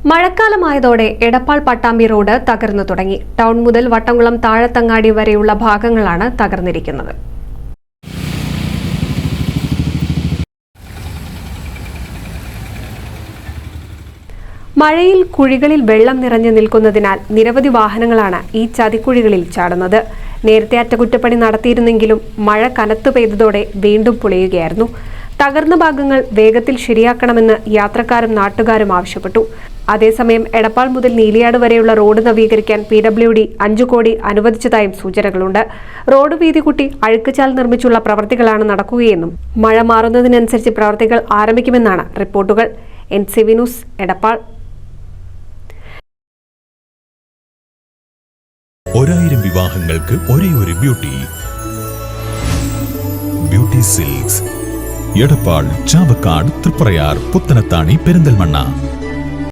മഴക്കാലമായതോടെ Edappal Pattambi road തകർന്നു തുടങ്ങി. Town മുതൽ വട്ടംകുളം താഴത്തങ്ങാടി വരെയുള്ള ഭാഗങ്ങളാണ് തകർന്നിരിക്കുന്നത്. മഴയിൽ കുഴികളിൽ വെള്ളം നിറഞ്ഞു നിൽക്കുന്നതിനാൽ നിരവധി വാഹനങ്ങളാണ് ഈ ചതിക്കുഴികളിൽ ചാടുന്നത്. നേരത്തെ അറ്റകുറ്റപ്പണി നടത്തിയിരുന്നെങ്കിലും മഴ കനത്തു പെയ്തതോടെ വീണ്ടും പൊളിയുകയായിരുന്നു. തകർന്ന ഭാഗങ്ങൾ വേഗത്തിൽ ശരിയാക്കണമെന്ന് യാത്രക്കാരും നാട്ടുകാരും ആവശ്യപ്പെട്ടു. അതേസമയം എടപ്പാൾ മുതൽ നീലിയാട് വരെയുള്ള റോഡ് നവീകരിക്കാൻ PWD 5 കോടി അനുവദിച്ചതായും സൂചനകളുണ്ട്. റോഡ് വീതി കൂട്ടി അഴുക്കുചാൽ നിർമ്മിച്ചുള്ള പ്രവൃത്തികളാണ് നടക്കുകയെന്നും മഴ മാറുന്നതിനനുസരിച്ച് പ്രവൃത്തികൾ ആരംഭിക്കുമെന്നാണ് റിപ്പോർട്ടുകൾ. NCV news, Edappal. 1000 വിവാഹങ്ങൾക്ക് ഒരേ ഒരു ബ്യൂട്ടി സിൽക്സ്. എടപ്പാൾ, ചാവക്കാട്, തൃപ്രയാർ, പുത്തനത്താണി, പെരിന്തൽമണ്ണ.